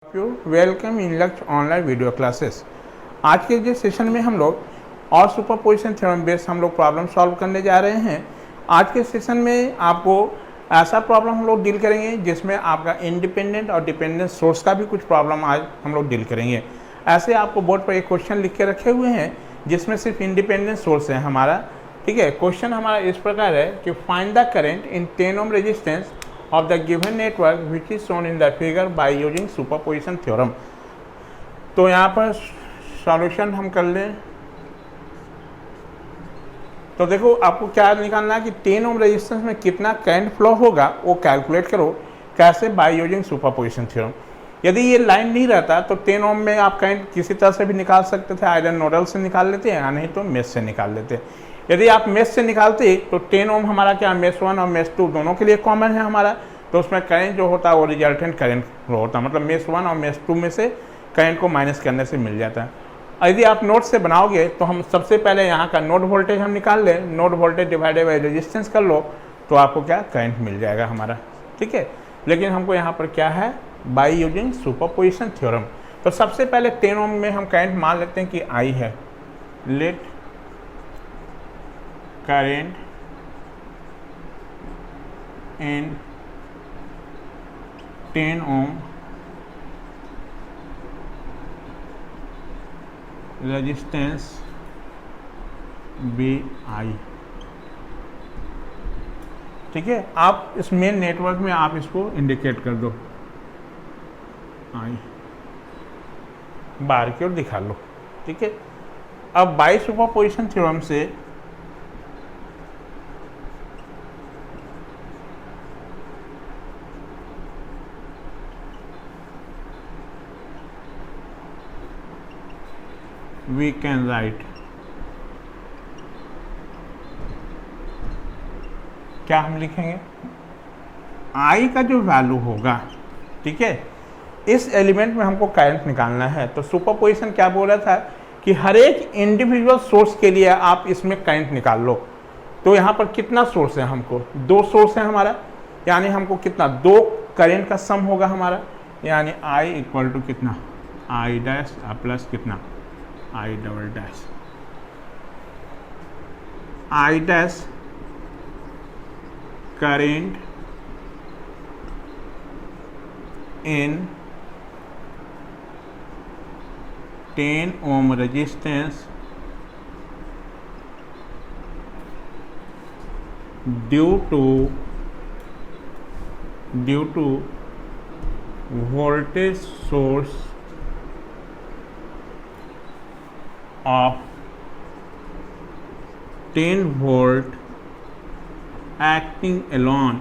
Welcome in लक्ष्य online video classes. आज के जिस सेशन में हम लोग और सुपरपोजिशन थ्योरम बेस्ड हम लोग प्रॉब्लम सॉल्व करने जा रहे हैं। आज के सेशन में आपको ऐसा प्रॉब्लम हम लोग डील करेंगे जिसमें आपका इंडिपेंडेंट और डिपेंडेंट सोर्स का भी कुछ प्रॉब्लम आज हम लोग डील करेंगे। ऐसे आपको बोर्ड पर एक क्वेश्चन लिख के रखे हुए हैं जिसमें सिर्फ इंडिपेंडेंट सोर्स है हमारा। ठीक है, क्वेश्चन हमारा इस प्रकार है कि find the current in 10 ohm resistance of the given network which is shown in the figure by using superposition theorem। तो यहाँ पर सॉल्यूशन हम कर लें तो देखो आपको क्या निकालना है कि 10 ओम रेजिस्टेंस में कितना करंट फ्लो होगा वो कैलकुलेट करो। कैसे? By using superposition theorem. यदि ये लाइन नहीं रहता तो 10 ओम में आप करंट किसी तरह से भी निकाल सकते थे, आइदर नोडल से निकाल लेते हैं या नहीं तो मेश से निकाल लेते हैं। यदि आप मेश से निकालते तो 10 ओम हमारा क्या मेश 1 और मेश 2 दोनों के लिए कॉमन है हमारा, तो उसमें करंट जो होता है वो रिजल्टेंट करंट फ्लो होता है, मतलब मेश 1 और मेश 2 में से करंट को माइनस करने से मिल जाता है। यदि आप नोड से बनाओगे तो हम सबसे पहले यहाँ का नोड वोल्टेज हम निकाल लें, node voltage divided by resistance कर लो तो आपको क्या करंट मिल जाएगा हमारा। ठीक है, लेकिन हमको यहाँ पर क्या है, बाय यूजिंग सुपरपोजिशन थ्योरम। तो सबसे पहले 10 ओम में हम करंट मान लेते हैं कि आई है। Let current in 10 ohm resistance BI। ठीक है, आप इस मेन नेटवर्क में आप इसको इंडिकेट कर दो, आई बार की ओर दिखा लो। ठीक है, अब बाय सुपरपोजिशन थ्योरम से we can write, क्या हम लिखेंगे, I का जो वैल्यू होगा, ठीक है, इस एलिमेंट में हमको करंट निकालना है। तो सुपरपोजिशन क्या बोल रहा था कि हर एक इंडिविजुअल सोर्स के लिए आप इसमें करंट निकाल लो। तो यहाँ पर कितना सोर्स है, हमको 2 सोर्स है हमारा, यानी हमको कितना 2 करंट का सम होगा हमारा, यानी I इक्वल टू कितना I डैश प्लस कितना I double dash. I dash current in 10 ohm resistance due to voltage source of 10 volt acting alone।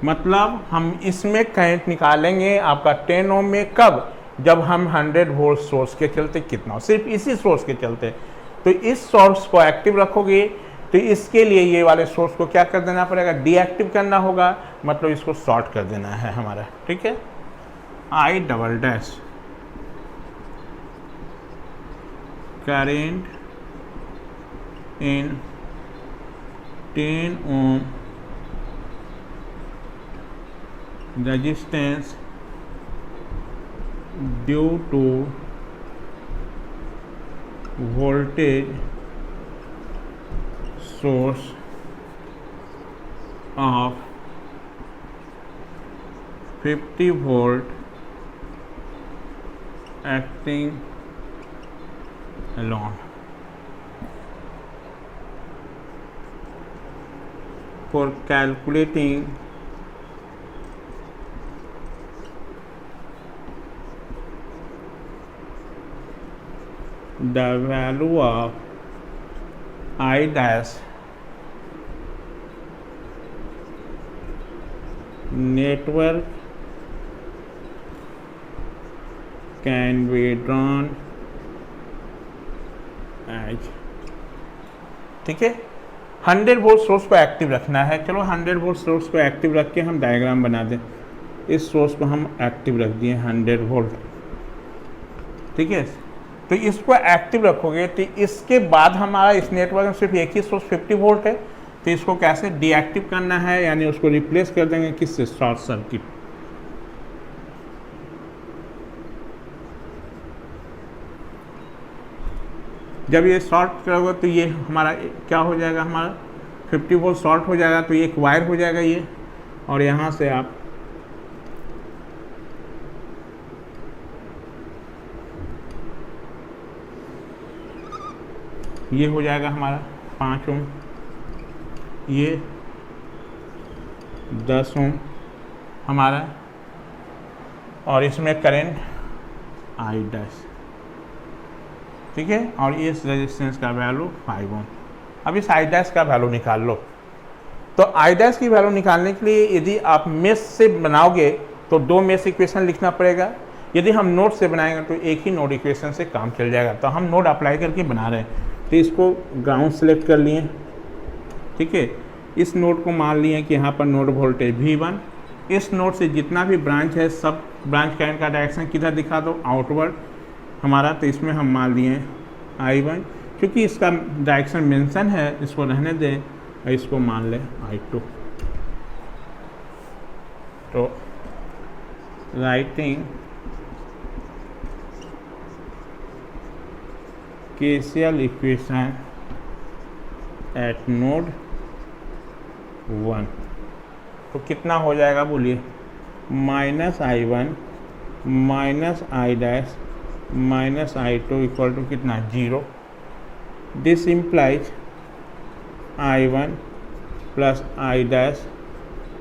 मतलब हम इसमें करंट निकालेंगे आपका 10 ओम में, कब? जब हम 100 वोल्ट सोर्स के चलते कितना, सिर्फ इसी सोर्स के चलते। तो इस सोर्स को एक्टिव रखोगे तो इसके लिए ये वाले सोर्स को क्या कर देना पड़ेगा, डीएक्टिव करना होगा, मतलब इसको शॉर्ट कर देना है हमारा। ठीक है, I double dash current in 10 ohm resistance due to voltage source of 50 volt acting alone। For calculating the value of I dash network can be drawn आज। ठीक है, 100 वोल्ट सोर्स को एक्टिव रखना है। चलो 100 वोल्ट सोर्स को active रख के हम डायग्राम बना दें। इस सोर्स को हम एक्टिव रख दिए 100 वोल्ट। ठीक है, तो इसको एक्टिव रखोगे तो इसके बाद हमारा इस नेटवर्क में सिर्फ एक ही सोर्स 50 वोल्ट है, तो इसको कैसे डीएक्टिव करना है, यानी उसको रिप्लेस कर देंगे किससे, शॉर्ट सर्किट। जब ये शॉर्ट करोगे तो ये हमारा क्या हो जाएगा, हमारा 50 वोल्ट शॉर्ट हो जाएगा, तो ये एक वायर हो जाएगा ये, और यहाँ से आप ये हो जाएगा हमारा 5 ओम, ये 10 ओम हमारा, और इसमें करंट आई डैश, ठीक है, और इस रेजिस्टेंस का वैल्यू 5 ओम। अब इस आई डैश का वैल्यू निकाल लो। तो आई डैश की वैल्यू निकालने के लिए यदि आप मेश से बनाओगे तो 2 मेश इक्वेशन लिखना पड़ेगा, यदि हम नोड से बनाएंगे तो एक ही नोड इक्वेशन से काम चल जाएगा। तो हम नोड अप्लाई करके बना रहे हैं, तो इसको ग्राउंड सेलेक्ट कर लिए, ठीक है। इस नोड को मान लिए कि यहाँ पर नोड वोल्टेज V1, इस नोड से जितना भी ब्रांच है सब ब्रांच करंट का डायरेक्शन किधर दिखा दो, आउटवर्ड हमारा। तो इसमें हम मान लिए I1, क्योंकि इसका डायरेक्शन मेंशन है, इसको रहने दें, और इसको मान लें I2। तो writing KCL equation at node 1, तो कितना हो जाएगा बोलिए, -I1 -I dash -I2 equal to कितना, 0। This implies I1 plus I dash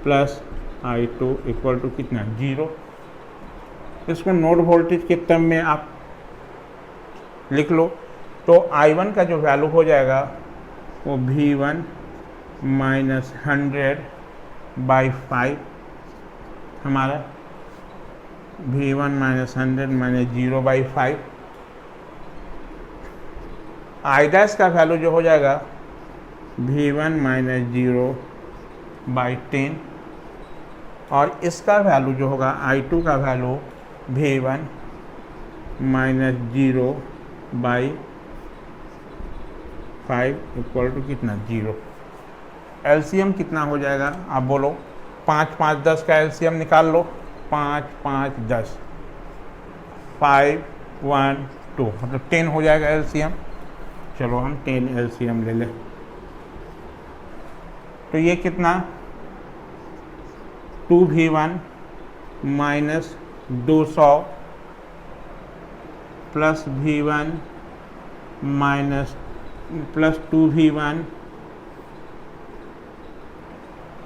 plus I2 equal to कितना, 0। इसको नोड वोल्टेज के टर्म में आप लिख लो। तो I1 का जो वैल्यू हो जाएगा वो V1 -100/5 हमारा, V1 -100 -0/5। I डैश का वैल्यू जो हो जाएगा V1 -0/10, और इसका वैल्यू जो होगा I2 का वैल्यू V1 -0/5 इक्वल टू कितना, 0। एलसीएम कितना हो जाएगा आप बोलो, 5 5 10 का एलसीएम निकाल लो, 5 5 10 5 1 2 मतलब 10 हो जाएगा एलसीएम। चलो हम 10 एलसीएम ले लें, तो ये कितना, 2V1 -200 plus V1 plus 2V1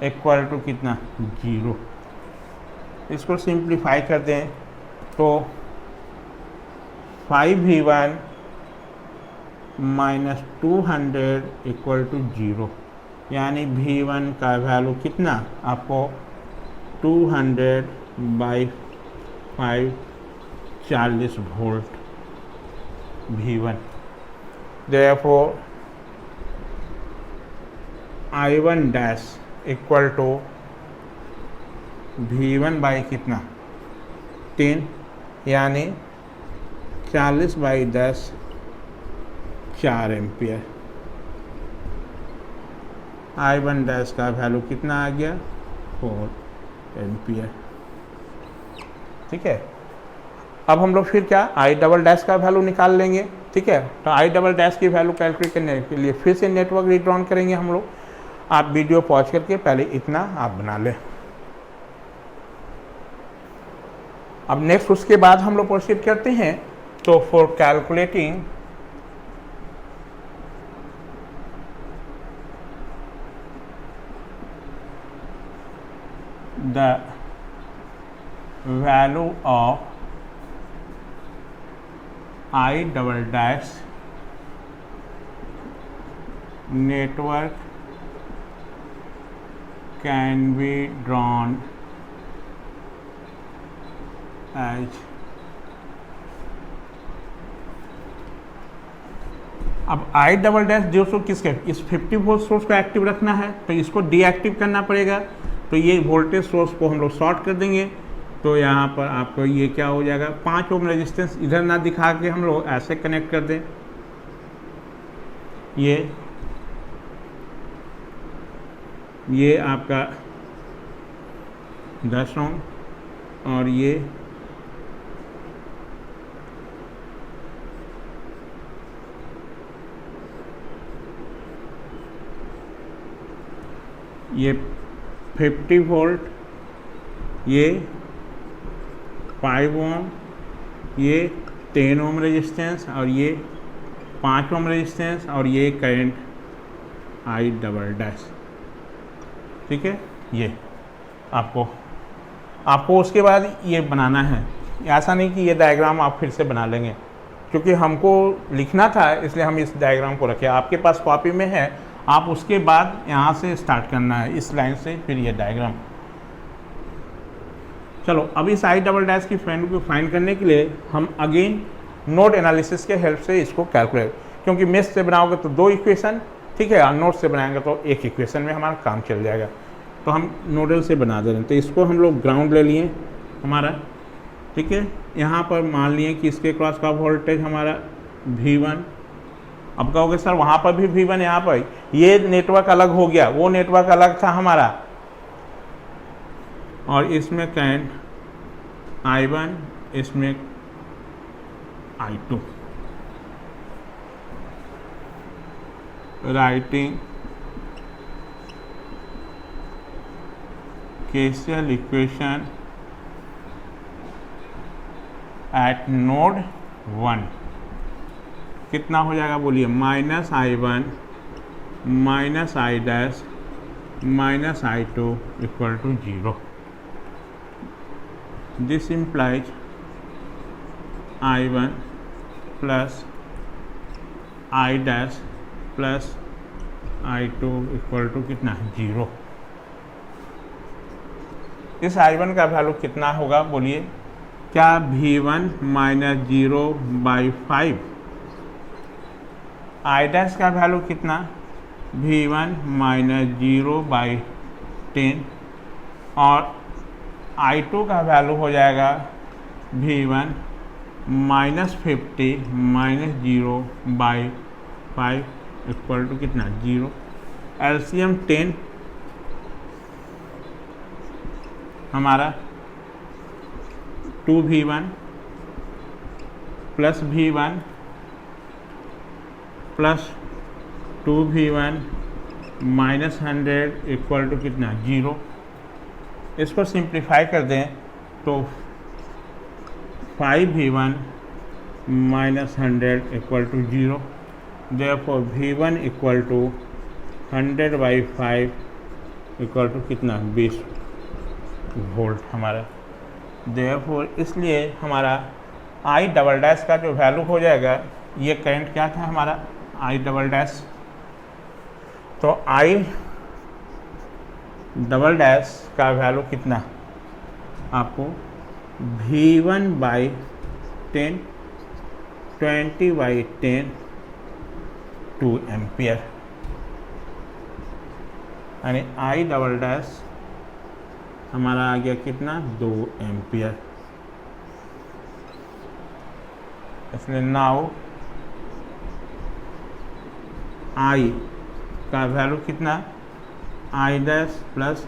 equal to कितना, 0। इसको सिंप्लीफाई कर दें तो 5V1 -200 इक्वल टू 0, यानी V1 का वैल्यू कितना आपको 200/5 40 volt V1। Therefore I1 dash equal to V1 by कितना, 10, यानी 40/10 4 एम्पियर। I1 डैश का वैल्यू कितना आ गया, 4 एम्पियर, ठीक है। अब हम लोग फिर क्या I डबल डैश का वैल्यू निकाल लेंगे, ठीक है। तो I डबल डैश की वैल्यू कैलकुलेट करने के लिए फिर से नेटवर्क रिड्रॉन करेंगे हम लोग। आप वीडियो पॉज करके पहले इतना आप बना लें। अब नेक्स्ट उसके बाद हम लोग प्रोसीड करते हैं। तो for calculating the value of I double dash network can be drawn as अब I डबल डैश जो सो किसके, इस 50 वोल्ट सोर्स को एक्टिव रखना है, तो इसको डीएक्टिव करना पड़ेगा। तो ये वोल्टेज सोर्स को हम लोग शॉर्ट कर देंगे। तो यहाँ पर आपको ये क्या हो जाएगा, 5 ओम रेजिस्टेंस इधर ना दिखा के हम लोग ऐसे कनेक्ट कर दें, ये आपका 10 ओम और ये 5 ये 50 वोल्ट, ये 5 ओम, ये 10 ओम रेजिस्टेंस और ये 5 ओम रेजिस्टेंस और ये करंट आई डबल डैश। ठीक है, ये आपको उसके बाद ये बनाना है। ऐसा नहीं कि ये डायग्राम आप फिर से बना लेंगे, क्योंकि हमको लिखना था इसलिए हम इस डायग्राम को रखे। आपके पास कॉपी में है, आप उसके बाद यहाँ से स्टार्ट करना है, इस लाइन से फिर ये डायग्राम। चलो, अब इस आई डबल डैश की वैल्यू को फाइंड करने के लिए हम अगेन नोड एनालिसिस के हेल्प से इसको कैलकुलेट, क्योंकि मेश से बनाओगे तो 2 इक्वेशन, ठीक है, और नोड से बनाएंगे तो 1 इक्वेशन में हमारा काम चल जाएगा। तो हम नोडल से बना दे रहे हैं। तो इसको हम लोग ग्राउंड ले लिए हमारा, ठीक है। यहाँ पर मान लिए कि इसके क्रॉस का वोल्टेज हमारा V1। अब कहोगे सर वहाँ पर भी V1, यहाँ पर ये नेटवर्क अलग हो गया, वो नेटवर्क अलग था हमारा, और इसमें करंट I1, इसमें I2। Writing KCL equation at node 1 कितना हो जाएगा बोलिए, -I1 -I dash -I2 equal to 0। This implies I1 plus I dash plus I2 equal to कितना, 0। इस I1 का वैल्यू कितना होगा बोलिए, क्या V1 -0/5, I डैश का वैल्यू कितना, V1 -0/10, और I2 का वैल्यू हो जाएगा V1 -50 -0/5 इक्वल टू कितना, 0। एलसीएम 10 हमारा 2V1 plus V1 plus 2V1 -100 equal to कितना, 0। इसको सिंप्लीफाई कर दें तो 5V1 -100 equal to 0। Therefore V1 equal to 100/5 equal to कितना, 20 वोल्ट हमारा। देयरफॉर इसलिए हमारा आई डबल डैश का जो वैल्यू हो जाएगा, ये करंट क्या था हमारा, आई डबल डैश, तो आई डबल डैश का वैल्यू कितना आपको, V1/10 20/10 2 एम्पियर, यानी आई डबल डैश हमारा आ गया कितना, 2 एम्पियर। इसलिए नाउ आई का वैल्यू कितना, I dash plus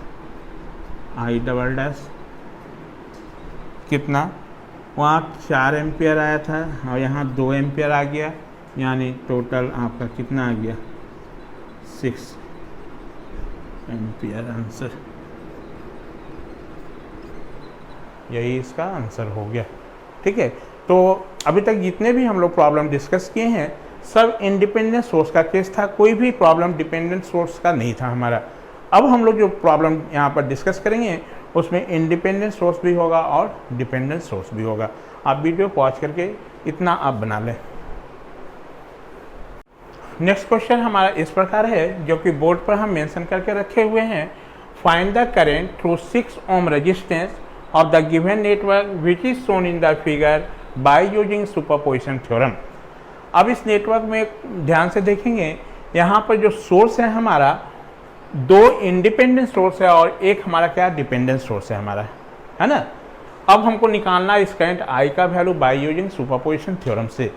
I double dash कितना, वहाँ 4 एम्पियर आया था और यहाँ 2 एम्पियर आ गया, यानी टोटल आपका कितना आ गया, 6 एम्पियर आंसर। यही इसका आंसर हो गया। ठीक है, तो अभी तक जितने भी हम लोग प्रॉब्लम डिस्कस किए हैं सब इंडिपेंडेंट सोर्स का केस था, कोई भी प्रॉब्लम डिपेंडेंट सोर्स का नहीं था हमारा। अब हम लोग जो प्रॉब्लम यहाँ पर डिस्कस करेंगे उसमें इंडिपेंडेंट सोर्स भी होगा और डिपेंडेंट सोर्स भी होगा। आप वीडियो पॉज करके इतना आप बना लें। नेक्स्ट क्वेश्चन हमारा इस प्रकार है, जो कि बोर्ड पर हम मेंशन करके रखे हुए हैं। Find the current through 6 ohm resistance of the given network which is shown in the figure by using superposition theorem. अब इस नेटवर्क में ध्यान से देखेंगे, यहाँ पर जो सोर्स है हमारा 2 इंडिपेंडेंट सोर्स है और एक हमारा क्या डिपेंडेंट सोर्स है हमारा, है ना। अब हमको निकालना इस करंट आई का value by using superposition theorem से।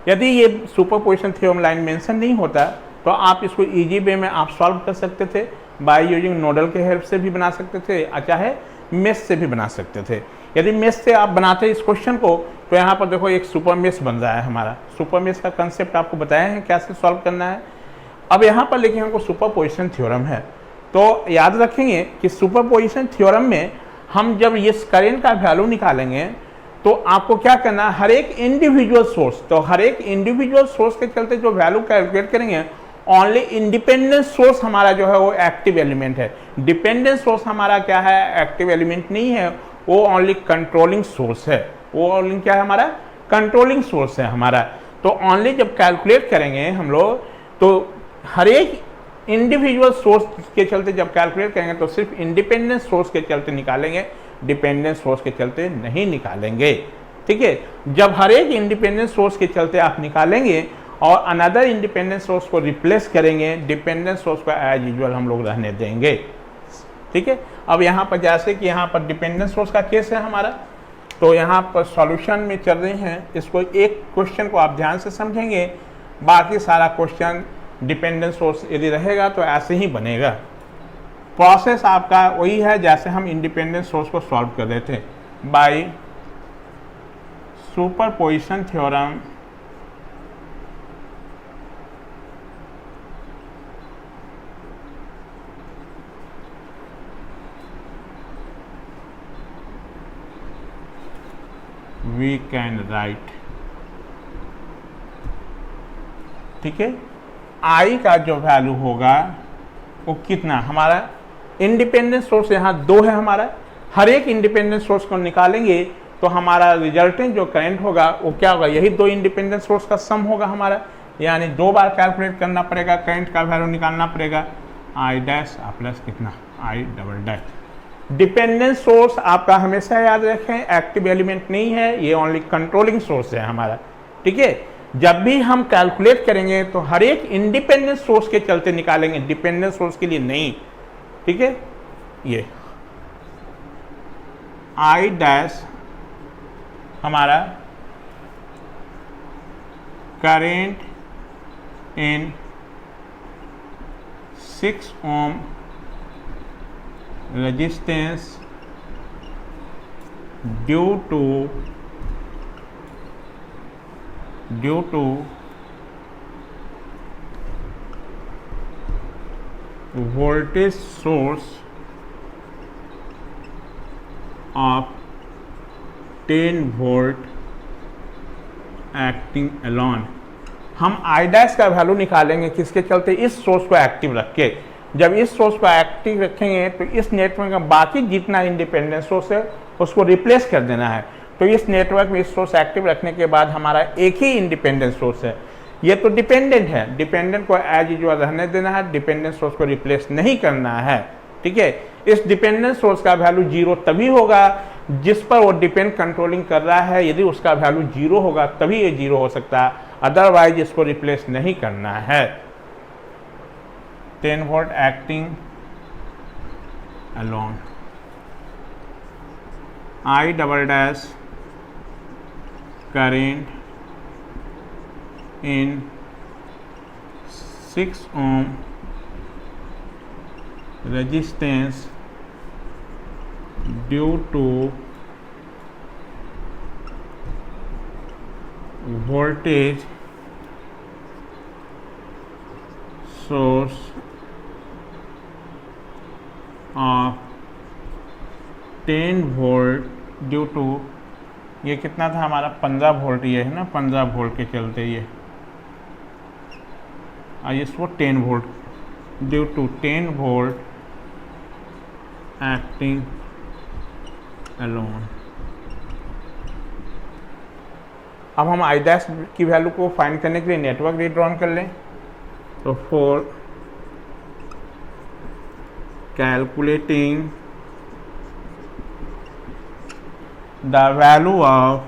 यदि ये सुपरपोजिशन थ्योरम लाइन मेंशन नहीं होता तो आप इसको इजी वे में आप सॉल्व कर सकते थे, बाय यूजिंग नोडल के हेल्प से भी बना सकते थे, चाहे मेश से भी बना सकते थे। यदि मेश से आप बनाते इस क्वेश्चन को तो यहाँ पर देखो एक सुपर मेश बन रहा है हमारा। सुपर मेश का कंसेप्ट आपको बताया है कैसे सॉल्व करना है। अब यहाँ पर लेकिन हमको सुपरपोजिशन थ्योरम है, तो याद रखेंगे कि सुपरपोजिशन थ्योरम में हम जब ये करंट का वैल्यू निकालेंगे तो आपको क्या करना, हर एक इंडिविजुअल सोर्स, तो हर एक इंडिविजुअल सोर्स के चलते जो वैल्यू कैलकुलेट करेंगे, ओनली इंडिपेंडेंट सोर्स हमारा जो है वो एक्टिव एलिमेंट है। डिपेंडेंट सोर्स हमारा क्या है, एक्टिव एलिमेंट नहीं है, वो ओनली कंट्रोलिंग सोर्स है। वो ओनली क्या है हमारा, कंट्रोलिंग सोर्स है हमारा। तो ओनली जब कैलकुलेट करेंगे हम लोग तो हर एक इंडिविजुअल सोर्स के चलते जब कैलकुलेट करेंगे तो सिर्फ इंडिपेंडेंट सोर्स के चलते निकालेंगे, डिपेंडेंट सोर्स के चलते नहीं निकालेंगे। ठीक है, जब हर एक इंडिपेंडेंट सोर्स के चलते आप निकालेंगे और अनदर इंडिपेंडेंट सोर्स को रिप्लेस करेंगे, डिपेंडेंट सोर्स को एज यूजुअल हम लोग रहने देंगे। ठीक है, अब यहाँ पर जैसे कि यहाँ पर डिपेंडेंट सोर्स का केस है हमारा, तो यहाँ पर सॉल्यूशन में चल रहे हैं। इसको एक क्वेश्चन को आप ध्यान से समझेंगे, बाकी सारा क्वेश्चन डिपेंडेंट सोर्स यदि रहेगा तो ऐसे ही बनेगा। प्रोसेस आपका वही है जैसे हम इंडिपेंडेंट सोर्स को सॉल्व कर रहे थे, by superposition theorem we can write. ठीक है, आई का जो वैल्यू होगा वो कितना, हमारा इंडिपेंडेंट सोर्स यहाँ 2 है हमारा, हर एक इंडिपेंडेंट सोर्स को निकालेंगे तो हमारा रिजल्टेंट जो करंट होगा वो क्या होगा, यही 2 इंडिपेंडेंट सोर्स का सम होगा हमारा, यानी 2 बार कैलकुलेट करना पड़ेगा, करंट का वैल्यू निकालना पड़ेगा, आई डैश प्लस कितना I double dash. Dependent source आपका हमेशा याद रखें एक्टिव एलिमेंट नहीं है, ये ओनली कंट्रोलिंग सोर्स है हमारा। ठीक है, जब भी हम कैलकुलेट करेंगे तो हर एक इंडिपेंडेंट सोर्स के चलते निकालेंगे, डिपेंडेंट सोर्स के लिए नहीं। ठीक है, ये आई डैश हमारा current in 6 ohm resistance due to voltage source of 10 volt acting alone। हम आई डैश का वैल्यू निकालेंगे किसके चलते, इस सोर्स को एक्टिव रख के। जब इस सोर्स को एक्टिव रखेंगे तो इस नेटवर्क का बाकी जितना इंडिपेंडेंट सोर्स है उसको रिप्लेस कर देना है। तो इस नेटवर्क में इस सोर्स एक्टिव रखने के बाद हमारा एक ही इंडिपेंडेंट सोर्स है, ये तो डिपेंडेंट है, डिपेंडेंट को एज यूजुअल रहने देना है, डिपेंडेंट सोर्स को रिप्लेस नहीं करना है। ठीक है, इस डिपेंडेंट सोर्स का वैल्यू 0 तभी होगा जिस पर वो डिपेंड कंट्रोलिंग कर रहा है, यदि उसका वैल्यू 0 होगा तभी ये 0 हो सकता है, अदरवाइज इसको रिप्लेस नहीं करना है। 10 volt acting alone, I double dash current in 6 ohm resistance due to voltage source of 10 volt due to, ये कितना था हमारा 15 वोल्ट, ये है ना 15 वोल्ट के चलते ये इसको 10 volt due to 10 volt acting alone. अब हम आई डैश की वैल्यू को फाइंड करने के लिए नेटवर्क रीड्रॉन कर लें। तो for calculating the value of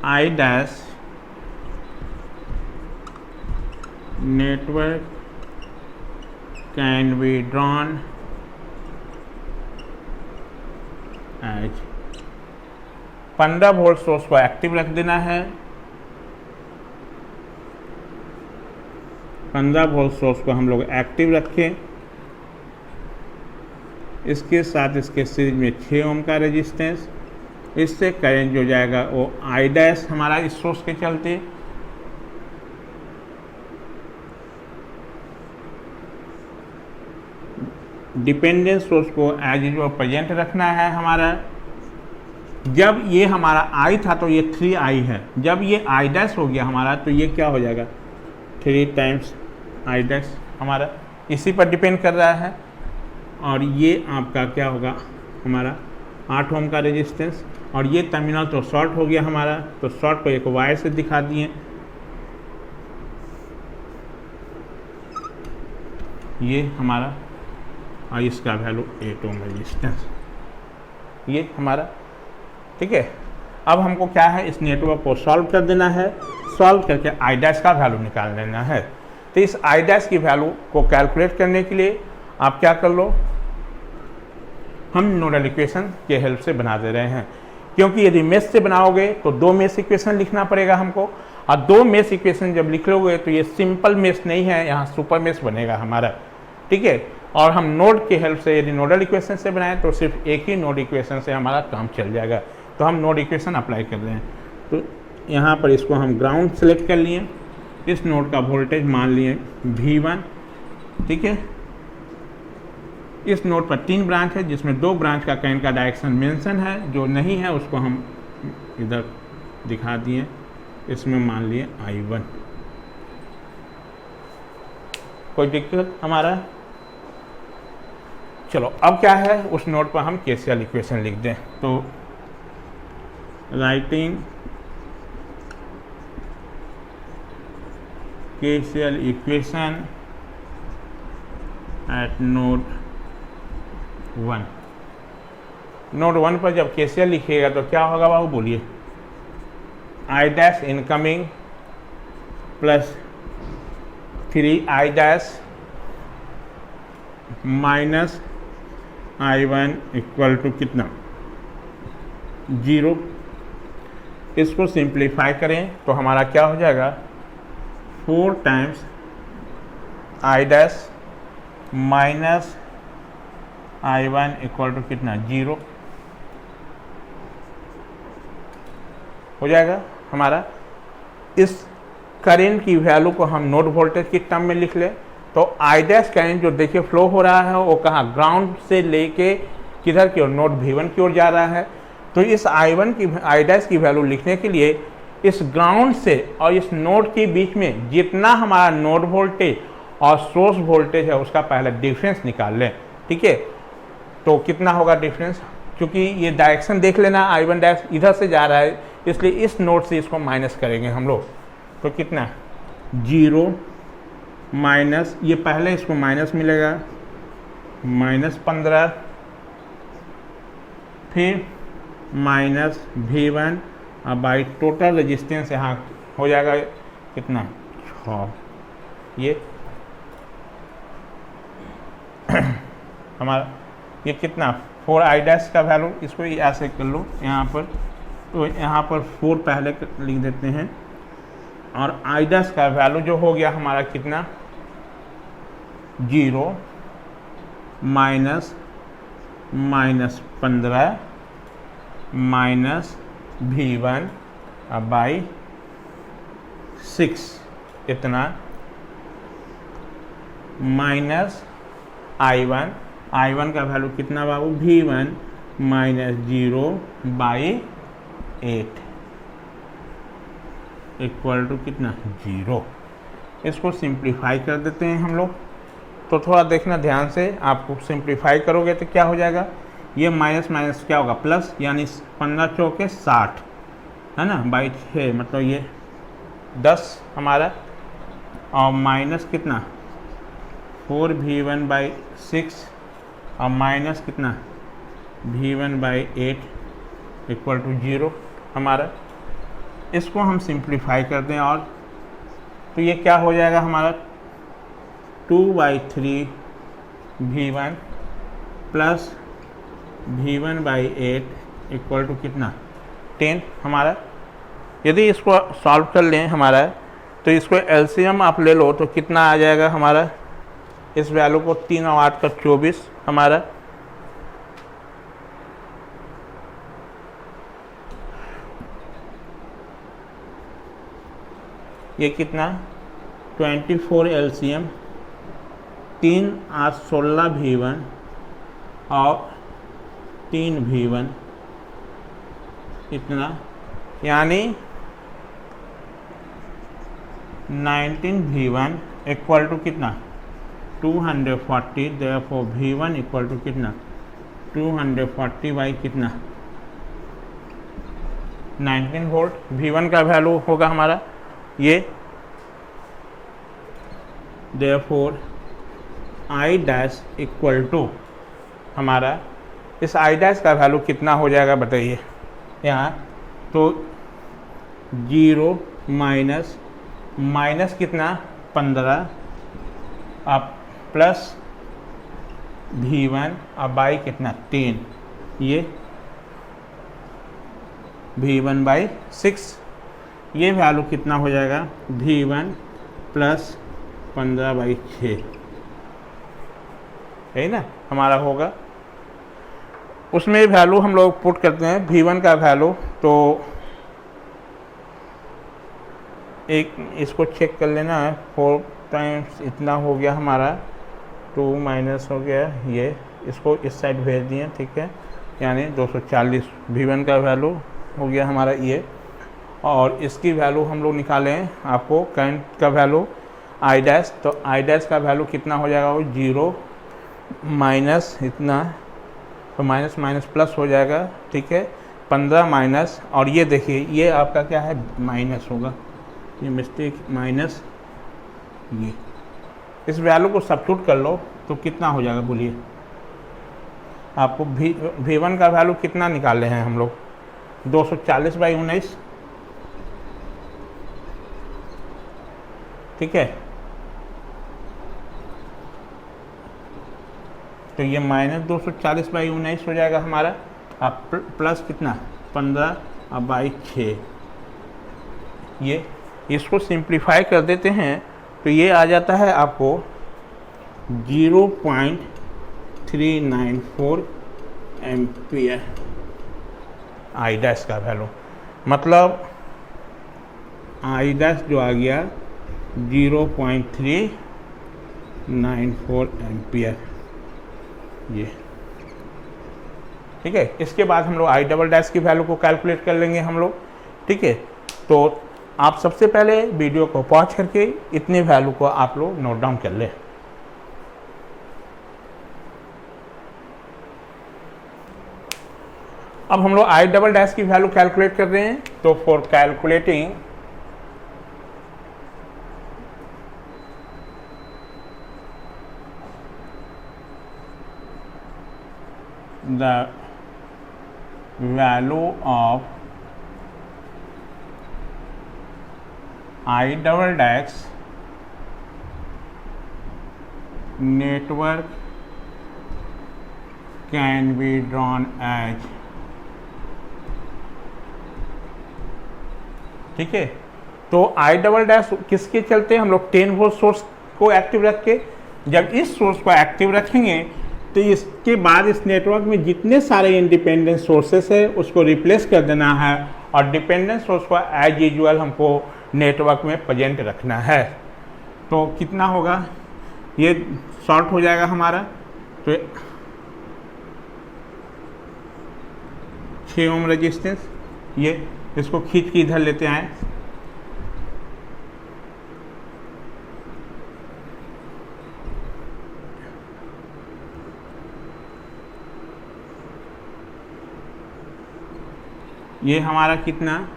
I dash, network can be drawn as 15 volt source को एक्टिव रख देना है, 15 वोल्ट सोर्स को हम लोग एक्टिव रखें, इसके साथ इसके सीरीज में 6 ओम का रेजिस्टेंस, इससे करंट जो जाएगा वो आई डैश हमारा इस सोर्स के चलते डिपेंडेंट सोर्स को एज यूजुअल प्रेजेंट रखना है हमारा। जब ये हमारा i था तो ये 3i है, जब ये i डैश हो गया हमारा तो ये क्या हो जाएगा 3 टाइम्स i डैश हमारा, इसी पर डिपेंड कर रहा है। और ये आपका क्या होगा हमारा 8 ओम का रेजिस्टेंस, और ये टर्मिनल तो शॉर्ट हो गया हमारा, तो शॉर्ट को एक वायर से दिखा दिए। ये हमारा और इसका वैल्यू 8 ओम रेजिस्टेंस, ये हमारा ठीक है। अब हमको क्या है इस नेटवर्क को सॉल्व कर देना है, सॉल्व करके आई डैश का वैल्यू निकाल लेना है। तो इस आई डैश की वैल्यू को कैलकुलेट करने के लिए आप क्या कर लो, हम नोडल इक्वेशन के हेल्प से बना दे रहे हैं, क्योंकि यदि मेश से बनाओगे तो 2 मेश इक्वेशन लिखना पड़ेगा हमको, और 2 मेश इक्वेशन जब लिख लोगे तो ये सिंपल मेश नहीं है, यहाँ सुपर मेश बनेगा हमारा, ठीक है। और हम नोड के हेल्प से यदि नोडल इक्वेशन से बनाएं तो सिर्फ एक ही नोड इक्वेशन से हमारा काम चल जाएगा। तो हम नोड इक्वेशन अप्लाई कर रहे हैं, तो यहाँ पर इसको हम ग्राउंड सेलेक्ट कर लिए, इस नोड का वोल्टेज मान लिए V1, ठीक है। इस नोड पर 3 ब्रांच है जिसमें 2 ब्रांच का करंट का डायरेक्शन मेंशन है, जो नहीं है उसको हम इधर दिखा दिए, इसमें मान लिए I1। कोई दिक्कत हमारा, चलो अब क्या है उस नोड पर हम केसीएल इक्वेशन लिख दें। तो writing KCL equation at node 1। Node 1 पर जब केसीएल लिखिएगा तो क्या होगा बाबू बोलिए, I dash incoming plus 3i dash minus I1 equal to कितना 0। इसको सिंप्लीफाई करें तो हमारा क्या हो जाएगा 4 times I dash minus I1 equal to कितना 0 हो जाएगा हमारा। इस करंट की वैल्यू को हम नोड वोल्टेज की टर्म में लिख लें तो आई डैश करंट जो देखिए फ्लो हो रहा है वो कहाँ ग्राउंड से लेके किधर की ओर नोड V1 की ओर जा रहा है। तो इस I1 की आई डैश की वैल्यू लिखने के लिए इस ग्राउंड से और इस नोड के बीच में जितना हमारा नोड वोल्टेज और सोर्स वोल्टेज है उसका पहले डिफरेंस निकाल लें, ठीक है। तो कितना होगा डिफरेंस, क्योंकि ये डायरेक्शन देख लेना I1 डैश इधर से जा रहा है, इसलिए इस नोड से इसको माइनस करेंगे हम लोग। तो कितना 0 माइनस, ये पहले इसको माइनस मिलेगा -15, फिर माइनस V1 और बाई टोटल रेजिस्टेंस यहाँ हो जाएगा कितना 6। ये हमारा ये कितना 4i डैश का वैल्यू, इसको ऐसे कर लो यहाँ पर, तो यहाँ पर 4 पहले लिख देते हैं, और i डैश का वैल्यू जो हो गया हमारा कितना 0 माइनस -15 माइनस V1 बाई 6 इतना माइनस I1 का वैल्यू कितना बाबू V1 minus 0 by 8 equal to कितना 0। इसको सिंप्लीफाई कर देते हैं हम लोग। तो थोड़ा देखना ध्यान से, आपको सिंप्लीफाई करोगे तो क्या हो जाएगा, ये माइनस माइनस क्या होगा प्लस, यानी 15 चौके 60 है ना, बाई 6 मतलब ये 10 हमारा, और माइनस कितना 4V1 बाई 6 और माइनस कितना V1 बाई 8 इक्वल टू 0 हमारा। इसको हम सिंप्लीफाई कर दें और तो ये क्या हो जाएगा हमारा 2/3 V1 plus V1 by 8 equal to कितना 10 हमारा। यदि इसको सॉल्व कर लें हमारा, तो इसको एलसीएम आप ले लो तो कितना आ जाएगा हमारा, इस वैल्यू को 3 और 8 का 24 हमारा, ये कितना 24 एलसीएम 3 8 16 V1 और 3v1 इतना, यानी 19v1 इक्वल टू कितना 240, देयरफॉर v1 इक्वल टू कितना 240 बाई कितना 19 वोल्ट। v1 का वैल्यू होगा हमारा ये, therefore I dash equal to हमारा, इस I डैश का वैल्यू कितना हो जाएगा बताइए यहाँ, तो 0 माइनस कितना 15 अब प्लस v1 अब बाई कितना 3, ये v1 बाई 6, ये वैल्यू कितना हो जाएगा v1 प्लस 15 बाई 6, है ना हमारा होगा। उसमें वैल्यू हम लोग पुट करते हैं v1 का वैल्यू, तो एक इसको चेक कर लेना है, 4 टाइम्स इतना हो गया हमारा, 2 माइनस हो गया ये, इसको इस साइड भेज दिए, ठीक है, यानी 240 v1 का वैल्यू हो गया हमारा ये। और इसकी वैल्यू हम लोग निकालें आपको करंट का वैल्यू I डैश, तो I डैश का वैल्यू कितना हो जाएगा वो 0 माइनस इतना, तो माइनस माइनस प्लस हो जाएगा, ठीक है, 15 माइनस, और ये देखिए ये आपका क्या है माइनस होगा, ये मिस्टेक माइनस ये, इस वैल्यू को सब्स्टिट्यूट कर लो तो कितना हो जाएगा बोलिए, आपको v1 का वैल्यू कितना निकाले हैं हम लोग 240 बाई 19, ठीक है, तो ये माइनस 240 बाई 19 हो जाएगा हमारा, अब प्लस कितना 15 अब बाई 6, ये इसको सिंप्लीफाई कर देते हैं तो ये आ जाता है आपको 0.394 एम्पियर I डैश का वैल्यू, मतलब I डैश जो आ गया 0.394 एम्पियर, ये ठीक है। इसके बाद हम लोग I डबल डैश की वैल्यू को कैलकुलेट कर लेंगे हम लोग, ठीक है। तो आप सबसे पहले वीडियो को पॉज करके इतनी वैल्यू को आप लोग नोट डाउन कर लें। अब हम लोग I डबल डैश की वैल्यू कैलकुलेट कर रहे हैं, तो for calculating the value of I double dash network can be drawn as, ठीक है। तो I डबल डैश किसके चलते हम लोग 10 वोल्ट सोर्स को एक्टिव रख के, जब इस सोर्स को एक्टिव रखेंगे तो इसके बाद इस नेटवर्क में जितने सारे इंडिपेंडेंट सोर्सेस है उसको रिप्लेस कर देना है और डिपेंडेंट सोर्स को एज यूजुअल हमको नेटवर्क में प्रेजेंट रखना है। तो कितना होगा, ये शॉर्ट हो जाएगा हमारा, तो 6 ओम रेजिस्टेंस, ये इसको खींच के इधर लेते आए, ये हमारा कितना,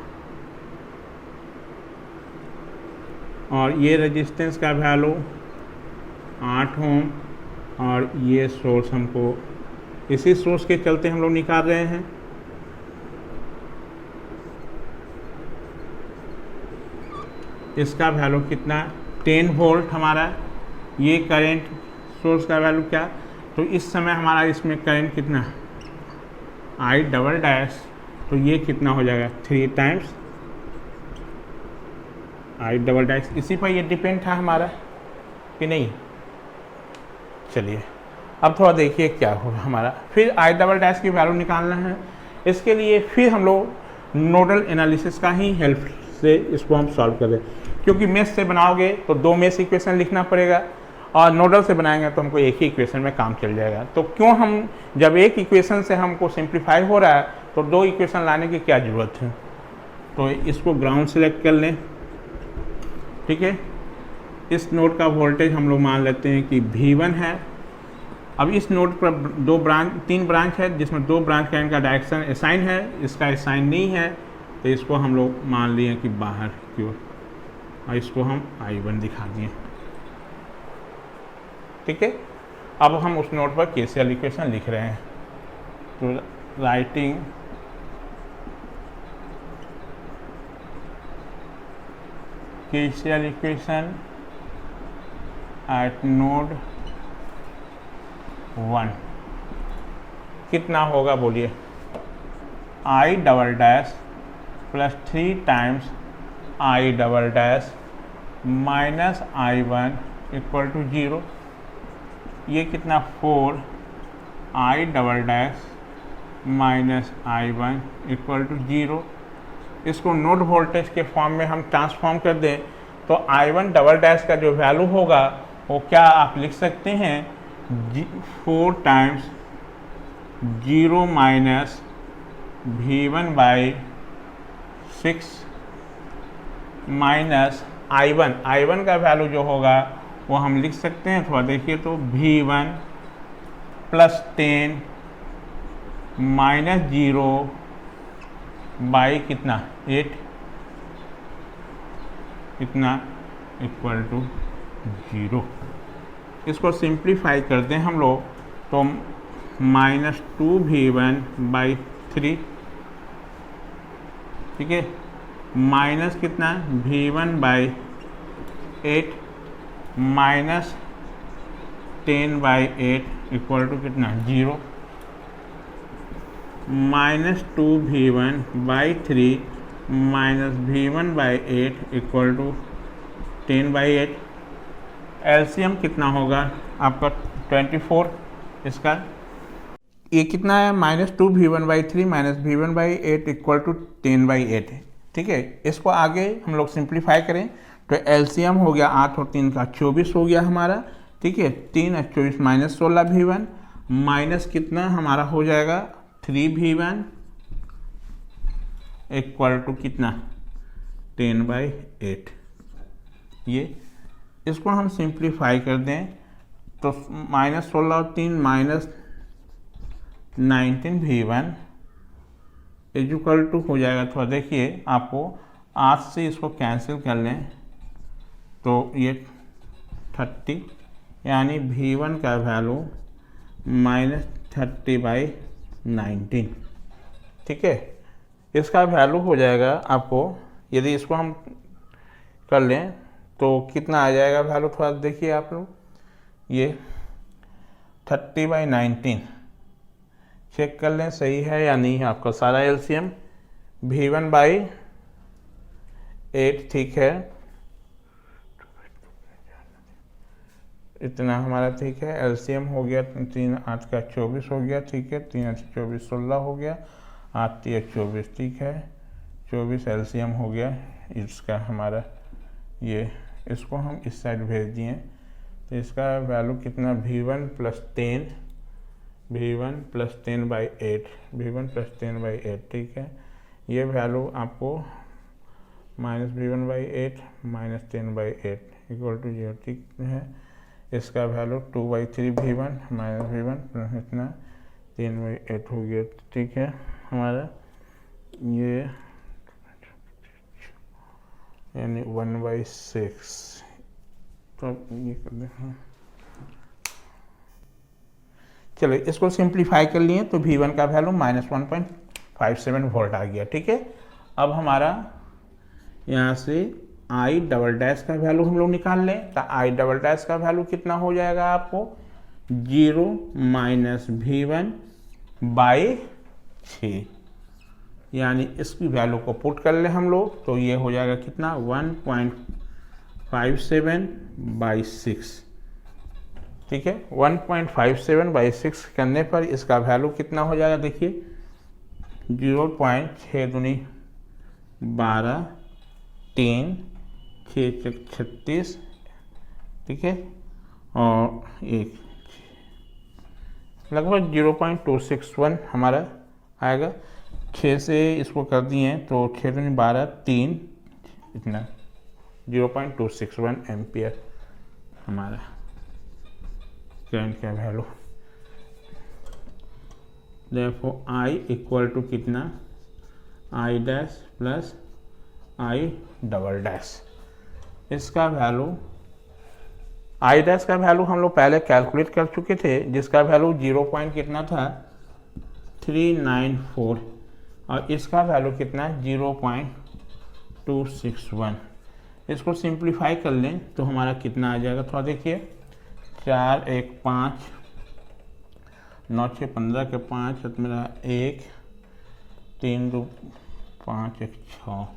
और ये रेजिस्टेंस का वैल्यू 8 ओम, और ये सोर्स हमको इसी सोर्स के चलते हम लोग निकाल रहे हैं। इसका वैल्यू कितना 10 वोल्ट हमारा, ये करंट सोर्स का वैल्यू क्या, तो इस समय हमारा इसमें करंट कितना I डबल डैश, तो ये कितना हो जाएगा 3 टाइम्स I डबल डैश। इसी पर ये डिपेंड था हमारा कि नहीं। चलिए अब थोड़ा देखिए क्या होगा हमारा, फिर I डबल डैश की वैल्यू निकालना है। इसके लिए फिर हम लोग नोडल एनालिसिस का ही हेल्प से इसको हम सॉल्व करें, क्योंकि मेश से बनाओगे तो 2 मेश इक्वेशन लिखना पड़ेगा और नोडल से बनाएंगे तो हमको एक ही इक्वेशन में काम चल जाएगा। तो क्यों हम, जब एक इक्वेशन से हमको सिंप्लीफाई हो रहा है तो दो इक्वेशन लाने की क्या ज़रूरत है। तो इसको ग्राउंड सेलेक्ट कर लें, ठीक है। इस नोड का वोल्टेज हम लोग मान लेते हैं कि V1 है। अब इस नोड पर तीन ब्रांच है, जिसमें दो ब्रांच का इनका डायरेक्शन असाइन है, इसका असाइन नहीं है, तो इसको हम लोग मान लिए कि बाहर की ओर, और इसको हम I1 दिखा दिए, ठीक है। अब हम उस नोड पर KCL इक्वेशन लिख रहे हैं। तो writing KCL equation at node 1 कितना होगा बोलिए, I double dash plus 3 times I double dash minus I1 equal to 0। ये कितना 4 I double dash minus I1 equal to 0। इसको नोड वोल्टेज के फॉर्म में हम ट्रांसफॉर्म कर दें तो I1 डबल डैश का जो वैल्यू होगा वो क्या आप लिख सकते हैं, 4 times 0 minus V1 by 6 minus I1 का वैल्यू जो होगा वो हम लिख सकते हैं, थोड़ा देखिए तो V1 प्लस 10 माइनस 0 बाई कितना 8 इतना इक्वल टू 0। इसको सिंप्लीफाई कर दें हम लोग तो माइनस 2V1 बाई 3, ठीक है, माइनस कितना V1 by 8 minus 10 by 8 equal to कितना 0, minus 2V1 by 3 minus V1 by 8 equal to 10 by 8। LCM कितना होगा आपका 24। इसका ये कितना है, minus 2V1 by 3 minus V1 by 8 equal to 10 by 8, ठीक है। इसको आगे हम लोग सिंप्लीफाई करें तो एलसीएम हो गया 8 और 3 का 24 हो गया हमारा, ठीक है। 3 और 24 माइनस 16V1 माइनस कितना हमारा हो जाएगा 3V1 इक्वल टू कितना 10 बाई 8। ये इसको हम सिंप्लीफाई कर दें तो माइनस 16 और 3 माइनस 19V1 इक्वल टू हो जाएगा, थोड़ा देखिए आपको 8 से इसको कैंसिल कर लें तो ये 30, यानी V1 का वैल्यू माइनस 30 बाई 19, ठीक है। इसका वैल्यू हो जाएगा आपको, यदि इसको हम कर लें तो कितना आ जाएगा वैल्यू, थोड़ा देखिए आप लोग, ये 30 बाई 19 चेक कर लें सही है या नहीं है आपका सारा एलसीएम। V1 बाई 8 ठीक है, इतना हमारा ठीक है। एलसीएम हो गया 3 8 का 24 हो गया, ठीक है। 3 8 24 16 हो गया, 8 3 24, ठीक है। 24 एलसीएम हो गया इसका हमारा। ये इसको हम इस साइड भेज दिए तो इसका वैल्यू कितना V1 plus 10 by 8 V1 plus 10 by 8, ठीक है। ये वैल्यू आपको minus V1 by 8 minus 10 by 8 equal to 0, ठीक है। इसका value 2 by 3 V1 minus V1 इतना 10 बाई 8 हो गया, ठीक है हमारा। ये यानी 1/6, तो ये कर दें। चलो इसको सिंप्लीफाई कर लिए तो V1 का वैल्यू माइनस 1.57 वोल्ट आ गया, ठीक है। अब हमारा यहाँ से I डबल डैश का वैल्यू हम लोग निकाल लें तो I डबल डैश का वैल्यू कितना हो जाएगा आपको 0 माइनस V1 बाई 6, यानी इसकी वैल्यू को पुट कर ले हम लोग तो ये हो जाएगा कितना 1.57 बाई 6, ठीक है। 1.57 बाई 6 करने पर इसका वैल्यू कितना हो जाएगा, देखिए 0.6 दूनी 12 3 6 36, ठीक है। और एक लगभग 0.261 हमारा आएगा। 6 से इसको कर दिए तो 6 दूनी 12, 3 इतना 0.261 एम्पियर हमारा करंट का value. Therefore I equal to कितना, I dash plus I double dash. इसका वैल्यू I डैश का वैल्यू हम लोग पहले कैलकुलेट कर चुके थे, जिसका वैल्यू 0 पॉइंट कितना था 394 और इसका वैल्यू कितना 0.261। इसको सिंप्लीफाई कर लें तो हमारा कितना आ जाएगा, थोड़ा देखिए 4 1 5 9 6 15 के 5 मेरा 1 3 2 5 1 6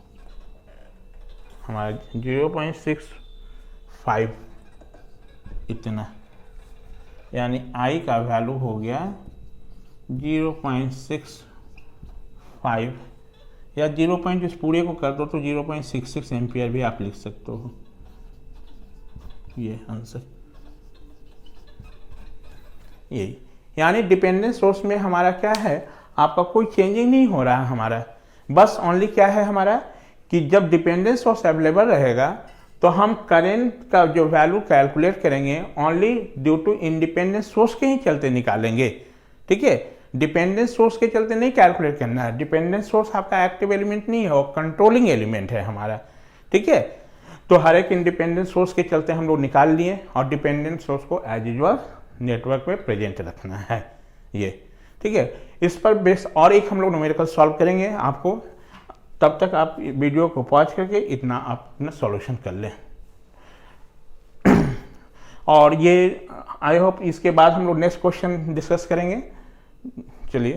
हमारा 0.65 इतना, यानी I का वैल्यू हो गया 0.65 या 0 पॉइंट इस पूरे को कर दो तो 0.66 एम्पियर भी आप लिख सकते हो। ये आंसर यही, यानी डिपेंडेंट सोर्स में हमारा क्या है, आपका कोई चेंजिंग नहीं हो रहा है हमारा, बस ओनली क्या है हमारा कि जब डिपेंडेंट सोर्स अवेलेबल रहेगा तो हम करंट का जो वैल्यू कैलकुलेट करेंगे only due to independent source के ही चलते निकालेंगे। ठीक है, डिपेंडेंट सोर्स के चलते नहीं कैलकुलेट करना है। डिपेंडेंट सोर्स आपका एक्टिव एलिमेंट नहीं है, वो कंट्रोलिंग एलिमेंट है हमारा। ठीक है, तो हर एक इंडिपेंडेंट सोर्स के चलते हम लोग निकाल लिए और डिपेंडेंट सोर्स को एज यूजुअल नेटवर्क में प्रेजेंट रखना है ये। ठीक है, इस पर बेस और एक हम लोग न्यूमेरिकल सॉल्व करेंगे आपको, तब तक आप वीडियो को पॉज करके इतना आप अपना सॉल्यूशन कर लें। और ये आई होप इसके बाद हम लोग नेक्स्ट क्वेश्चन डिस्कस करेंगे। चलिए।